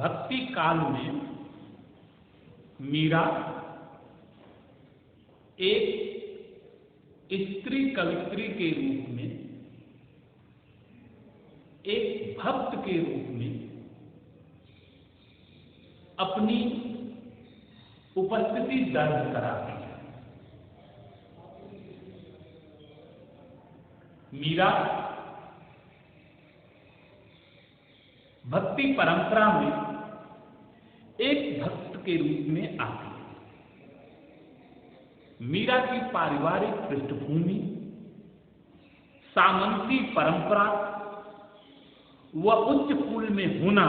भक्ति काल में मीरा एक स्त्री कवित्री के रूप में, एक भक्त के रूप में अपनी उपस्थिति दर्ज कराती है। मीरा भक्ति परंपरा में एक भक्त के रूप में आती है। मीरा की पारिवारिक पृष्ठभूमि, सामंती परंपरा व उच्च कुल में होना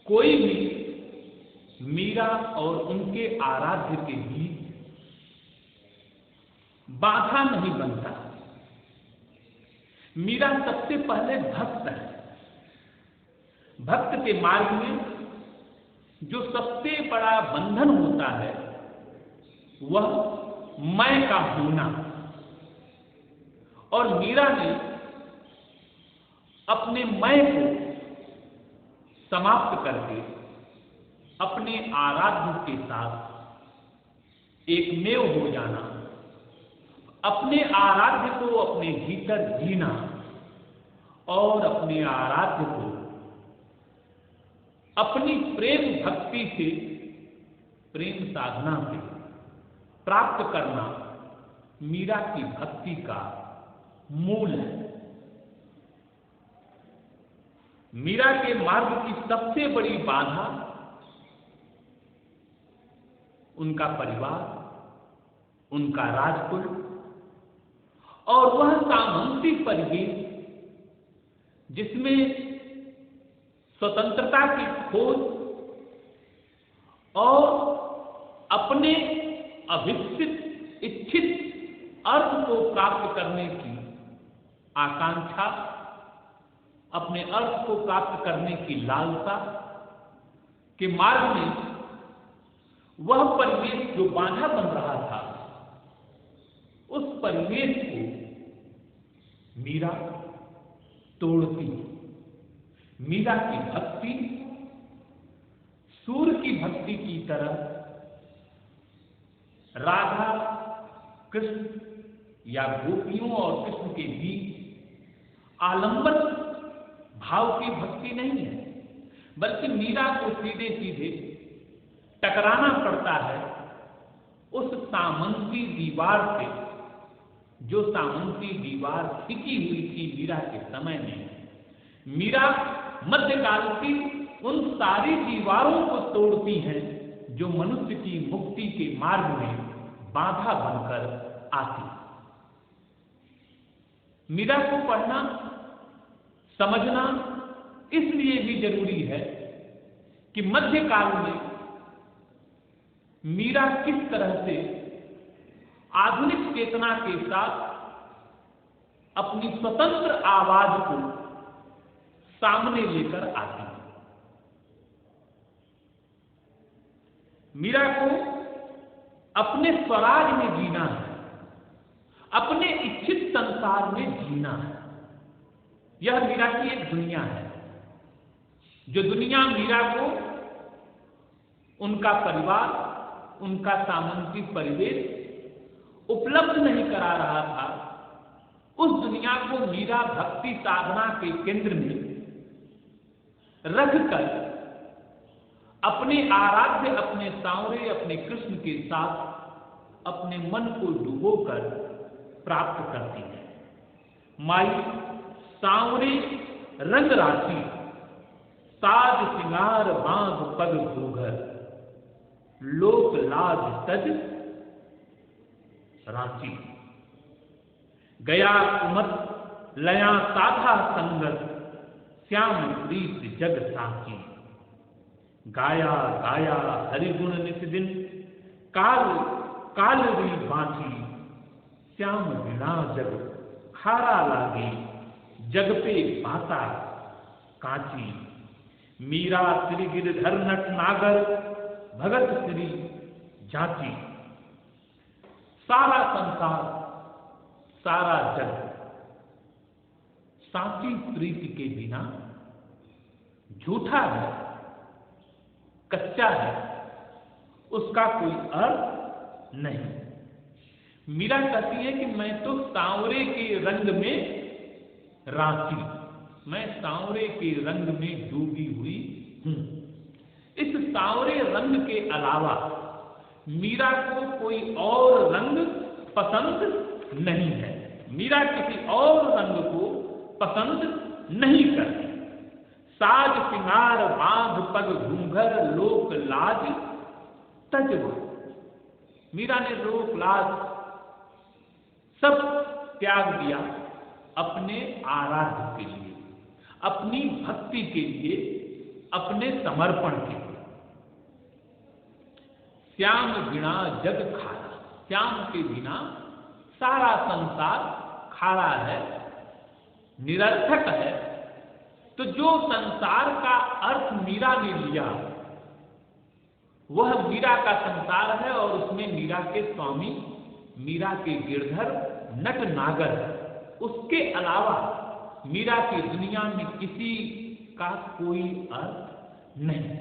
कोई भी मीरा और उनके आराध्य के बीच बाधा नहीं बनता। मीरा सबसे पहले भक्त है। भक्त के मार्ग में जो सबसे बड़ा बंधन होता है वह मैं का होना, और मीरा ने अपने मैं को समाप्त करके अपने आराध्य के साथ एकमेव हो जाना, अपने आराध्य को अपने भीतर जीना और अपने आराध्य को अपनी प्रेम भक्ति से, प्रेम साधना से प्राप्त करना मीरा की भक्ति का मूल है। मीरा के मार्ग की सबसे बड़ी बाधा उनका परिवार, उनका राजकुल और वह सामंती परिवेश जिसमें स्वतंत्रता की खोज और अपने अभिष्ट इच्छित अर्थ को प्राप्त करने की आकांक्षा, अपने अर्थ को प्राप्त करने की लालसा के मार्ग में वह परिवेश जो बाधा बन रहा था, उस परिवेश को मीरा तोड़ती। मीरा की भक्ति सूर्य की भक्ति की तरह राधा कृष्ण या गोपियों और कृष्ण के बीच आलंबन भाव की भक्ति नहीं है, बल्कि मीरा को सीधे सीधे टकराना पड़ता है उस सामंती दीवार से, जो सामंती दीवार टिकी हुई थी मीरा के समय में। मीरा मध्यकाल की उन सारी दीवारों को तोड़ती है जो मनुष्य की मुक्ति के मार्ग में बाधा बनकर आती। मीरा को पढ़ना, समझना इसलिए भी जरूरी है कि मध्यकाल में मीरा किस तरह से आधुनिक चेतना के साथ अपनी स्वतंत्र आवाज को सामने लेकर आती है। मीरा को अपने स्वराज में जीना है, अपने इच्छित संसार में जीना है। यह मीरा की एक दुनिया है, जो दुनिया मीरा को उनका परिवार, उनका सामंती परिवेश उपलब्ध नहीं करा रहा था, उस दुनिया को मीरा भक्ति साधना के केंद्र में रखकर अपने आराध्य, अपने सांवरे, अपने कृष्ण के साथ अपने मन को डुबोकर प्राप्त करती है। माई सांवरे रंग राशि, साज सिंगार बांध पग घूघर, लोक लाज तज रांची। गया कुमत लया साधा संगत, श्याम प्रीत जग साची। गाया गाया हरिगुण नित दिन, काल कालरी बांची। श्याम बिना जग खारा लागे, जग पे बाता कांची। मीरा श्री गिरधर नट नागर, भगत श्री जाची। सारा संसार, सारा जग साची प्रीति के बिना झूठा है, कच्चा है, उसका कोई अर्थ नहीं। मीरा कहती है कि मैं तो सांवरे के रंग में रांची, मैं सांवरे के रंग में डूबी हुई हूं। इस सांवरे रंग के अलावा मीरा को कोई और रंग पसंद नहीं है। मीरा किसी और रंग को पसंद नहीं करती। साज सिंगार बांध पग घूंघर लोक लाज तजवा। मीरा ने लोक लाज सब त्याग दिया अपने आराध्य के लिए, अपनी भक्ति के लिए, अपने समर्पण के लिए। श्याम बिना जग खारा, श्याम के बिना सारा संसार खारा है, निरर्थक है। तो जो संसार का अर्थ मीरा ने लिया वह मीरा का संसार है, और उसमें मीरा के स्वामी, मीरा के गिरधर नट नागर है। उसके अलावा मीरा की दुनिया में किसी का कोई अर्थ नहीं।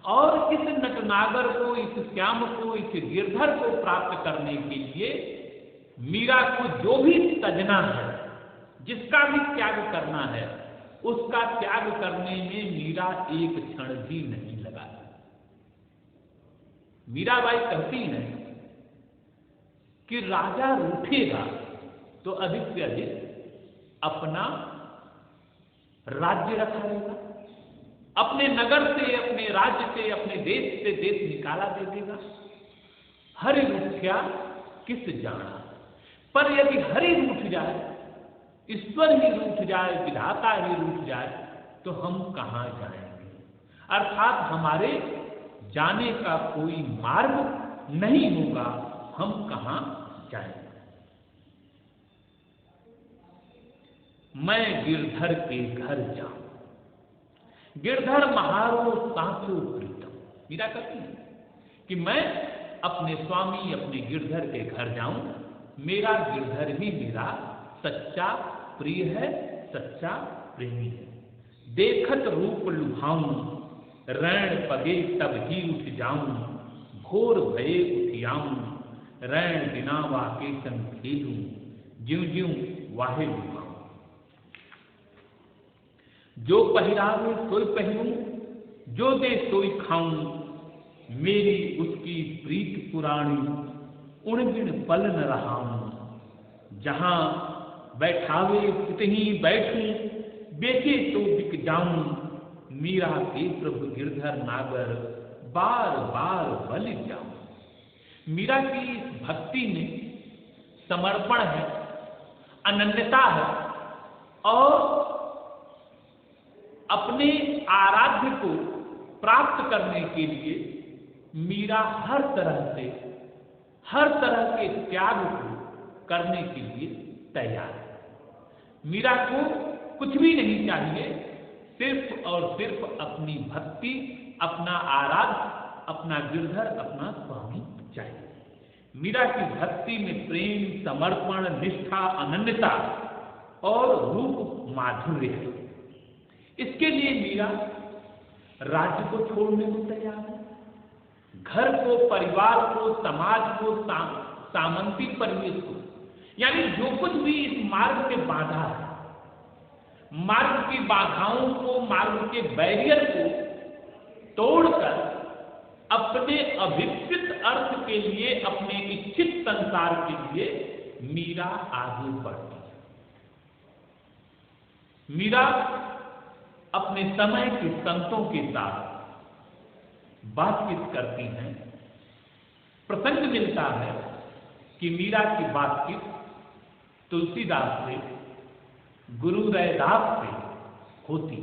और इस नटनागर को, इस श्याम को, इस गिरधर को प्राप्त करने के लिए मीरा को जो भी तजना है, जिसका भी त्याग करना है, उसका त्याग करने में मीरा एक क्षण भी नहीं लगा। मीराबाई कहती है कि राजा रूठेगा तो अधिक से अधिक अपना राज्य रखा रहेगा, अपने नगर से, अपने राज्य से, अपने देश से देश निकाला दे देगा। हरि रूठ्या किस जाना। पर यदि हरि रूठ जाए, ईश्वर ही रूठ जाए, विधाता ही रूठ जाए, तो हम कहां जाएंगे? अर्थात हमारे जाने का कोई मार्ग नहीं होगा, हम कहां जाएंगे? मैं गिरधर के घर जाऊं, गिरधर महारो साचो प्रीतम। मीरा कहती है कि मैं अपने स्वामी, अपने गिरधर के घर जाऊं। मेरा गिरधर ही मेरा सच्चा प्रिय है, सच्चा प्रेमी है। देखत रूप लुभाऊं, रैण पगे तब ही उठ जाऊं। घोर भये उठियाऊं, रैण बिना वाके संग खेलूं। ज्यों ज्यों वाहे लुभाऊं। जो पहिरावे सोई पहनूं, जो दे सोई खाऊं। मेरी उसकी प्रीत पुरानी, उण बिन पल न रहाऊं। जहां बैठावे तितहीं बैठूं, बेचे तो बिक जाऊं। मीरा के प्रभु गिरधर नागर, बार बार बल जाऊं। मीरा की भक्ति में समर्पण है, अनन्यता है, और अपने आराध्य को प्राप्त करने के लिए मीरा हर तरह के त्याग को करने के लिए तैयार है। मीरा को कुछ भी नहीं चाहिए, सिर्फ और सिर्फ अपनी भक्ति, अपना आराध्य, अपना गिरधर, अपना स्वामी चाहिए। मीरा की भक्ति में प्रेम, समर्पण, निष्ठा, अनन्यता और रूप माधुर्य है। इसके लिए मीरा राज्य को छोड़ने को तैयार है, घर को, परिवार को, समाज को, सामंतिक परिवेश को, यानी जो कुछ भी इस मार्ग से बाधा है, मार्ग की बाधाओं को, मार्ग के बैरियर को तोड़कर अपने अभिप्सित अर्थ के लिए, अपने इच्छित संसार के लिए मीरा आगे बढ़ती है। मीरा अपने समय के संतों के साथ बातचीत करती हैं। प्रसंग मिलता है कि मीरा की बातचीत तुलसीदास से, गुरु रैदास से होती।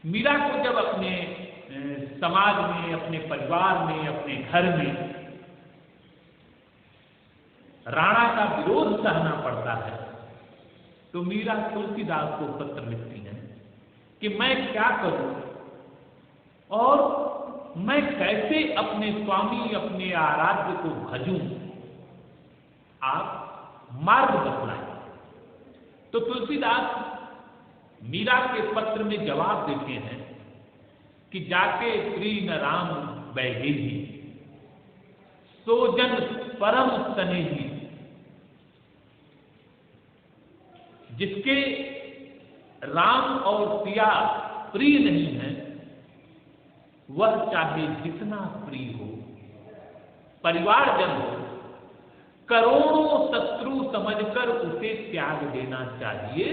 मीरा को जब अपने समाज में, अपने परिवार में, अपने घर में राणा का विरोध सहना पड़ता है, तो मीरा तुलसीदास को पत्र लिखती हैं कि मैं क्या करूं और मैं कैसे अपने स्वामी, अपने आराध्य को भजूं, आप मार्ग बतलाएं। तो तुलसीदास मीरा के पत्र में जवाब देते हैं कि जाके प्रिय न राम बैगे ही, सो जन परम स्नेही। जिसके राम और सिया प्रिय नहीं है, वह चाहे जितना प्रिय हो, परिवारजन हो, करोड़ों शत्रु समझकर उसे त्याग देना चाहिए,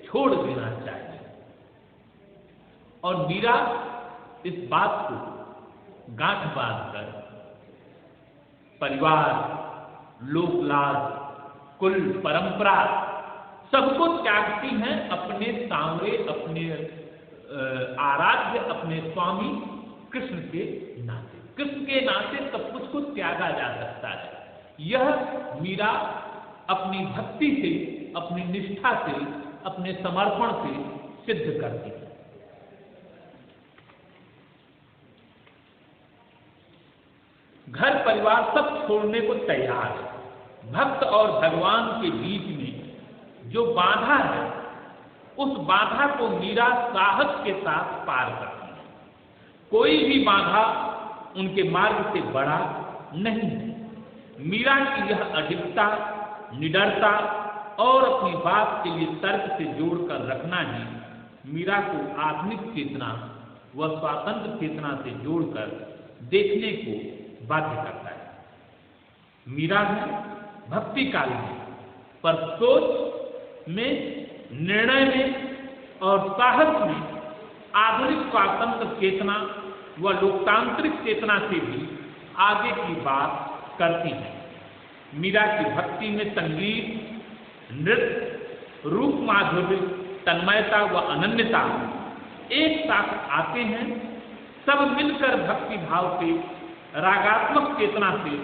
छोड़ देना चाहिए। और मीरा इस बात को गांठ बांधकर परिवार, लोकलाज, कुल, परंपरा सबको त्यागती हैं अपने सांवरे, अपने आराध्य, अपने स्वामी कृष्ण के नाते। कृष्ण के नाते सब कुछ को त्यागा जा सकता है। यह मीरा अपनी भक्ति से, अपनी निष्ठा से, अपने समर्पण से सिद्ध करती है। घर परिवार सब छोड़ने को तैयार है। भक्त और भगवान के बीच में जो बाधा है, उस बाधा को मीरा साहस के साथ पार करती है। कोई भी बाधा उनके मार्ग से बड़ा नहीं है। मीरा की यह अडिगता, निडरता और अपनी बात के लिए तर्क से जोड़कर रखना ही मीरा को आधुनिक चेतना व स्वातंत्र चेतना से जोड़कर देखने को बाध्य करता है। मीरा है भक्ति काल में, पर सोच में, निर्णय में और साहस में आधुनिक स्वातंत्र चेतना व लोकतांत्रिक चेतना से भी आगे की बात करती है। मीरा की भक्ति में संगीत, नृत्य, रूप माधुर्य, तन्मयता व अनन्यता एक साथ आते हैं। सब मिलकर भक्ति भाव से, रागात्मक चेतना से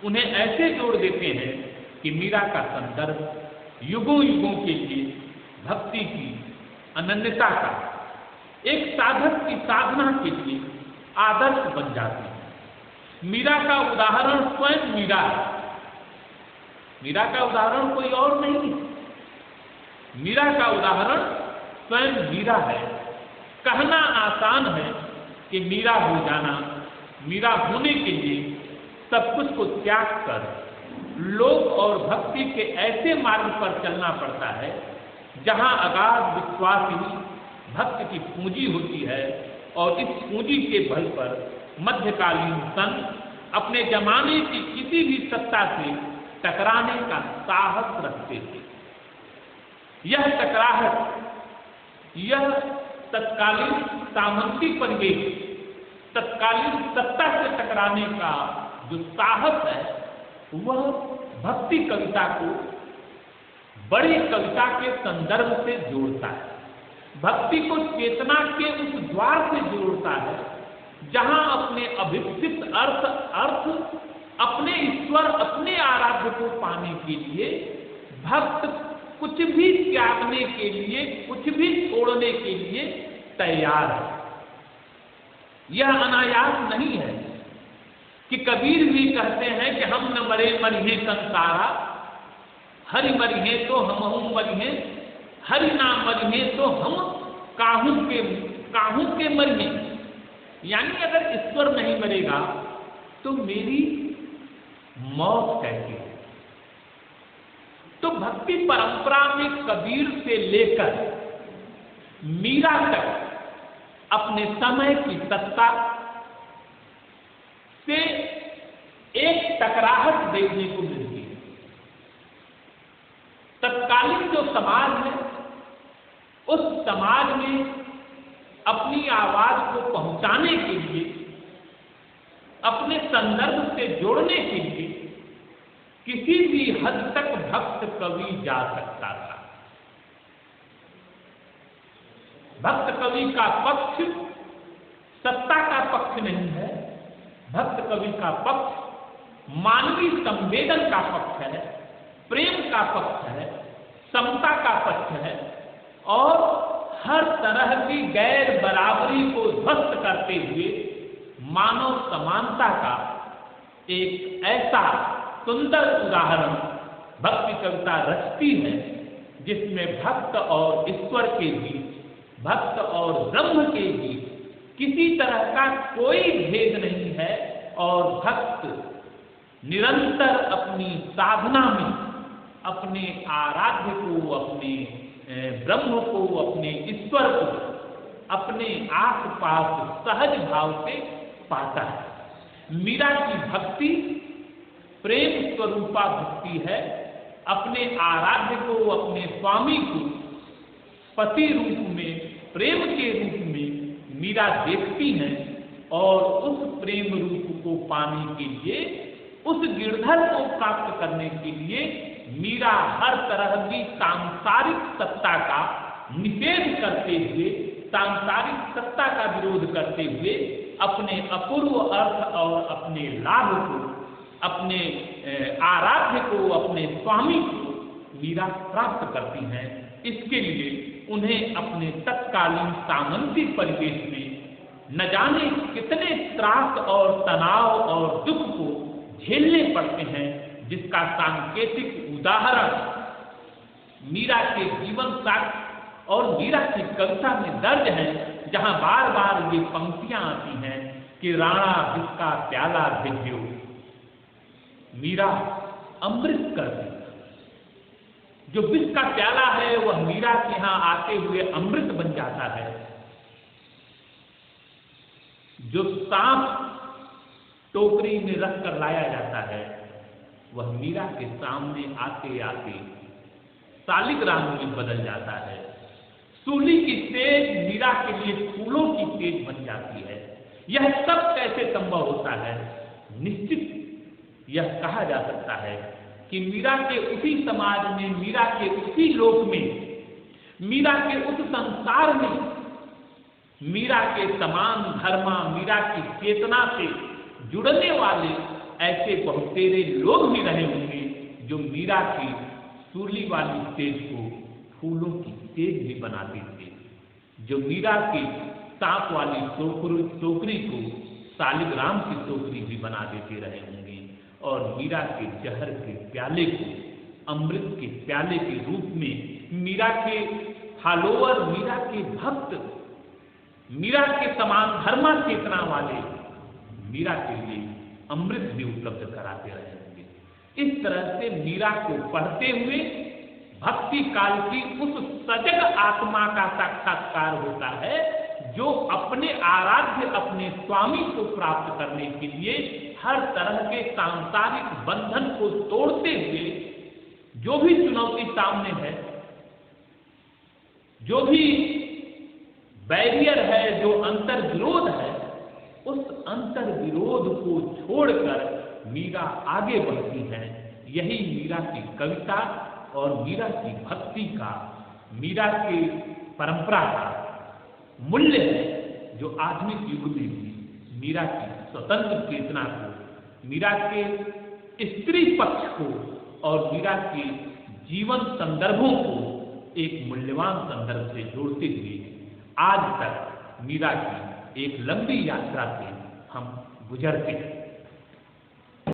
उन्हें ऐसे जोड़ देते हैं कि मीरा का संदर्भ युगों युगों के लिए भक्ति की अनन्यता का, एक साधक की साधना के लिए आदर्श बन जाते हैं। मीरा का उदाहरण स्वयं मीरा है। मीरा का उदाहरण कोई और नहीं है। मीरा का उदाहरण स्वयं मीरा है। कहना आसान है कि मीरा हो जाना, मीरा होने के लिए सब कुछ को त्याग कर लोक और भक्ति के ऐसे मार्ग पर चलना पड़ता है जहां अगाध विश्वास ही भक्त की पूंजी होती है। और इस पूंजी के बल पर मध्यकालीन संत अपने जमाने की किसी भी सत्ता से टकराने का साहस रखते थे। यह टकराहट, यह तत्कालीन सामंती परिवेश, तत्कालीन सत्ता से टकराने का जो साहस है, वह भक्ति कविता को बड़ी कविता के संदर्भ से जोड़ता है। भक्ति को चेतना के उस द्वार से जोड़ता है जहां अपने अभिप्सित अर्थ अपने ईश्वर, अपने आराध्य को पाने के लिए भक्त कुछ भी त्यागने के लिए, कुछ भी छोड़ने के लिए तैयार है। यह अनायास नहीं है कि कबीर भी कहते हैं कि हम न मरे मरिहे संसारा, हरि मरिहे तो हमहु मरिहे, हरि ना मरिहे तो हम काहू के मरिहे। यानी अगर ईश्वर नहीं मरेगा तो मेरी मौत कैसी है। तो भक्ति परंपरा में कबीर से लेकर मीरा तक अपने समय की सत्ता से एक टकराहट देखने को मिलती है। तत्कालीन जो समाज है, उस समाज में अपनी आवाज को पहुंचाने के लिए, अपने संदर्भ से जोड़ने के लिए किसी भी हद तक भक्त कवि जा सकता था। भक्त कवि का पक्ष सत्ता का पक्ष नहीं है। भक्त कवि का पक्ष मानवीय संवेदन का पक्ष है, प्रेम का पक्ष है, समता का पक्ष है और हर तरह की गैर बराबरी को ध्वस्त करते हुए मानव समानता का एक ऐसा सुंदर उदाहरण भक्ति कविता रचती है जिसमें भक्त और ईश्वर के बीच, भक्त और ब्रह्म के बीच किसी तरह का कोई भेद नहीं है और भक्त निरंतर अपनी साधना में अपने आराध्य को, अपने ब्रह्म को, अपने ईश्वर को अपने आस पास सहज भाव से पाता है। मीरा की भक्ति प्रेम स्वरूपा भक्ति है। अपने आराध्य को, अपने स्वामी को पति रूप में, प्रेम के रूप में मीरा देखती हैं और उस प्रेम रूप को पाने के लिए, उस गिरधर को प्राप्त करने के लिए मीरा हर तरह की सांसारिक सत्ता का निषेध करते हुए, सांसारिक सत्ता का विरोध करते हुए अपने अपूर्व अर्थ और अपने लाभ को, अपने आराध्य को, अपने स्वामी को मीरा प्राप्त करती हैं। इसके लिए उन्हें अपने तत्कालीन सामंती परिवेश में न जाने कितने त्रास और तनाव और दुख को झेलने पड़ते हैं, जिसका सांकेतिक उदाहरण मीरा के जीवन साक्ष्य और मीरा की कविता में दर्ज है, जहां बार बार ये पंक्तियां आती हैं कि राणा जिसका प्याला भिजो, मीरा अमृत कर दी। जो विष का प्याला है वह मीरा के यहां आते हुए अमृत बन जाता है। जो सांप टोकरी में रख कर लाया जाता है वह मीरा के सामने आते आते शालिग्राम में बदल जाता है। सूली की तेज मीरा के लिए फूलों की तेज बन जाती है। यह सब कैसे संभव होता है? निश्चित यह कहा जा सकता है कि मीरा के उसी समाज में, मीरा के उसी लोक में, मीरा के उस संसार में मीरा के समान धर्मा, मीरा की चेतना से जुड़ने वाले ऐसे बहुतेरे लोग भी रहे होंगे जो मीरा की सूली वाली तेज को फूलों की तेज भी बनाते थे, जो मीरा की सांप वाली टोकरी को शालिग्राम की टोकरी भी बना देते रहे होंगे और मीरा के जहर के प्याले को अमृत के प्याले के रूप में मीरा के फॉलोअर, मीरा के भक्त, मीरा के समान धर्मा चेतना वाले मीरा के लिए अमृत भी उपलब्ध कराते रहे होंगे। इस तरह से मीरा को पढ़ते हुए भक्ति काल की उस सजग आत्मा का साक्षात्कार होता है जो अपने आराध्य, अपने स्वामी को प्राप्त करने के लिए हर तरह के सांसारिक बंधन को तोड़ते हुए जो भी चुनौती सामने है, जो भी बैरियर है, जो अंतर विरोध है, उस अंतर विरोध को छोड़कर मीरा आगे बढ़ती है। यही मीरा की कविता और मीरा की भक्ति का, मीरा की परंपरा का मूल्य है, जो आधुनिक युग में भी मीरा की स्वतंत्र चेतना को, मीरा के स्त्री पक्ष को और मीरा के जीवन संदर्भों को एक मूल्यवान संदर्भ से जोड़ते हुए आज तक मीरा की एक लंबी यात्रा से हम गुजरते हैं।